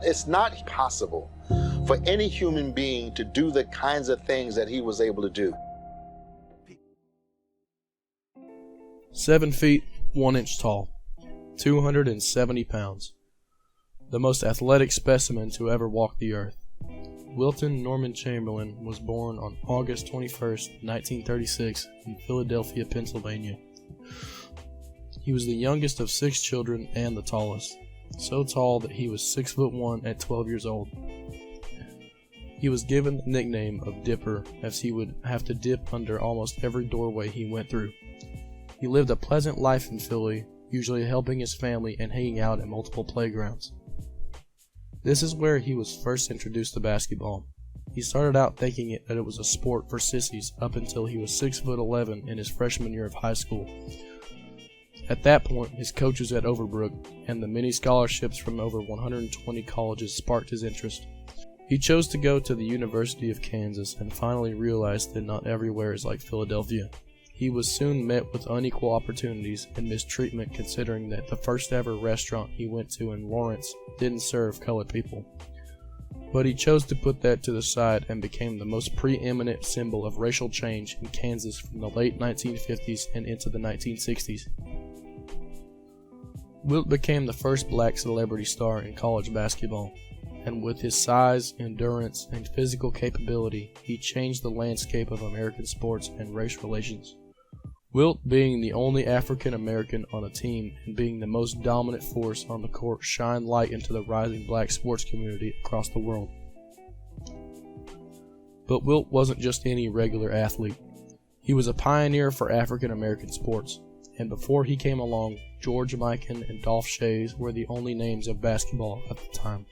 It's not possible for any human being to do the kinds of things that he was able to do. 7 feet 1 inch tall, 270 pounds. The most athletic specimen to ever walk the earth. Wilton Norman Chamberlain was born on August 21st, 1936 in Philadelphia, Pennsylvania. He was the youngest of 6 children and the tallest, so tall that he was 6'1" at 12 years old. He was given the nickname of Dipper, as he would have to dip under almost every doorway he went through. He lived a pleasant life in Philly, usually helping his family and hanging out at multiple playgrounds. This is where he was first introduced to basketball. He started out thinking that it was a sport for sissies up until he was 6'11" in his freshman year of high school. At that point, his coaches at Overbrook and the many scholarships from over 120 colleges sparked his interest. He chose to go to the University of Kansas and finally realized that not everywhere is like Philadelphia. He was soon met with unequal opportunities and mistreatment, considering that the first ever restaurant he went to in Lawrence didn't serve colored people. But he chose to put that to the side and became the most preeminent symbol of racial change in Kansas from the late 1950s and into the 1960s. Wilt became the first black celebrity star in college basketball, and with his size, endurance, and physical capability, he changed the landscape of American sports and race relations. Wilt, being the only African American on a team and being the most dominant force on the court, shined light into the rising black sports community across the world. But Wilt wasn't just any regular athlete. He was a pioneer for African American sports, and before he came along, George Mikan and Dolph Schayes were the only names of basketball at the time.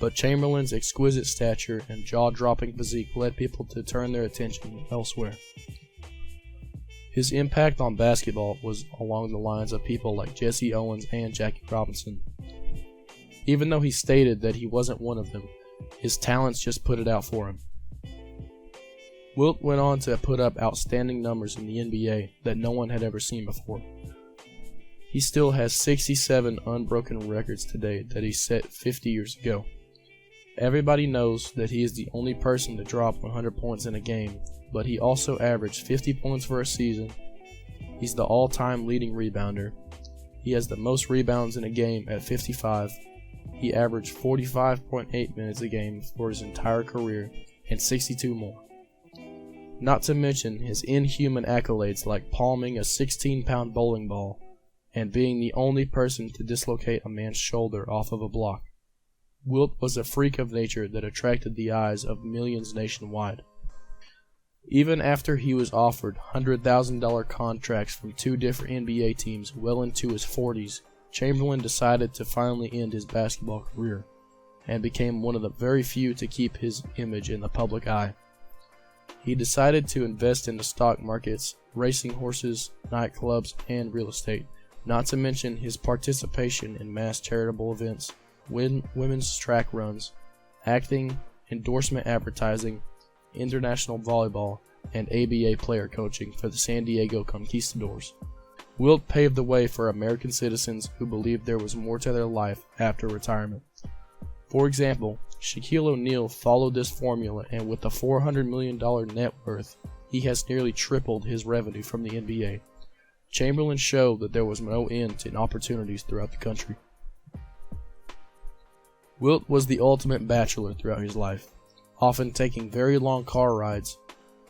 But Chamberlain's exquisite stature and jaw-dropping physique led people to turn their attention elsewhere. His impact on basketball was along the lines of people like Jesse Owens and Jackie Robinson. Even though he stated that he wasn't one of them, his talents just put it out for him. Wilt went on to put up outstanding numbers in the NBA that no one had ever seen before. He still has 67 unbroken records today that he set 50 years ago. Everybody knows that he is the only person to drop 100 points in a game, but he also averaged 50 points for a season. He's the all-time leading rebounder. He has the most rebounds in a game at 55. He averaged 45.8 minutes a game for his entire career and 62 more. Not to mention his inhuman accolades like palming a 16-pound bowling ball and being the only person to dislocate a man's shoulder off of a block. Wilt was a freak of nature that attracted the eyes of millions nationwide. Even after he was offered $100,000 contracts from 2 different NBA teams well into his 40s, Chamberlain decided to finally end his basketball career and became one of the very few to keep his image in the public eye. He decided to invest in the stock markets, racing horses, nightclubs, and real estate, not to mention his participation in mass charitable events, women's track runs, acting, endorsement advertising, international volleyball, and ABA player coaching for the San Diego Conquistadors. Wilt paved the way for American citizens who believed there was more to their life after retirement. For example, Shaquille O'Neal followed this formula, and with a $400 million net worth, he has nearly tripled his revenue from the NBA. Chamberlain showed that there was no end to opportunities throughout the country. Wilt was the ultimate bachelor throughout his life, often taking very long car rides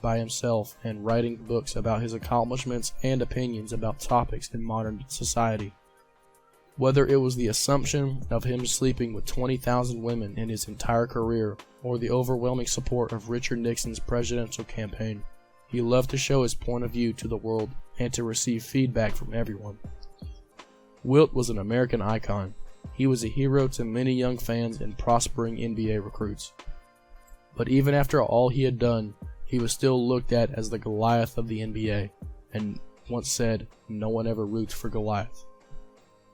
by himself and writing books about his accomplishments and opinions about topics in modern society. Whether it was the assumption of him sleeping with 20,000 women in his entire career or the overwhelming support of Richard Nixon's presidential campaign, he loved to show his point of view to the world and to receive feedback from everyone. Wilt was an American icon. He was a hero to many young fans and prospering NBA recruits. But even after all he had done, he was still looked at as the Goliath of the NBA, and once said, "No one ever roots for Goliath."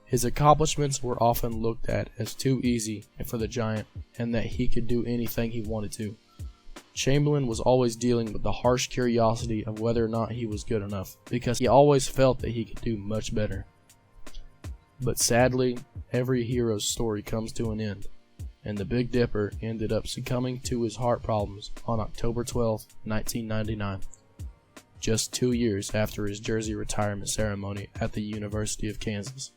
His accomplishments were often looked at as too easy for the giant, and that he could do anything he wanted to. Chamberlain was always dealing with the harsh curiosity of whether or not he was good enough, because he always felt that he could do much better. But sadly, every hero's story comes to an end. and the Big Dipper ended up succumbing to his heart problems on October 12, 1999, just 2 years after his jersey retirement ceremony at the University of Kansas.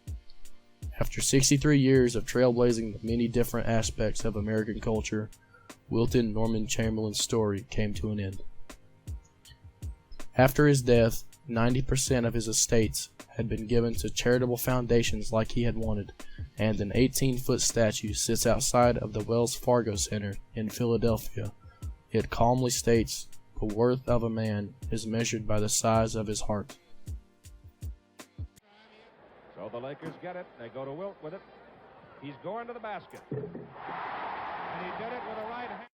After 63 years of trailblazing the many different aspects of American culture, Wilton Norman Chamberlain's story came to an end. After his death, 90% of his estates had been given to charitable foundations like he had wanted, and an 18-foot statue sits outside of the Wells Fargo Center in Philadelphia. It calmly states, "The worth of a man is measured by the size of his heart." So the Lakers get it. They go to Wilt with it. He's going to the basket. And he did it with a right hand.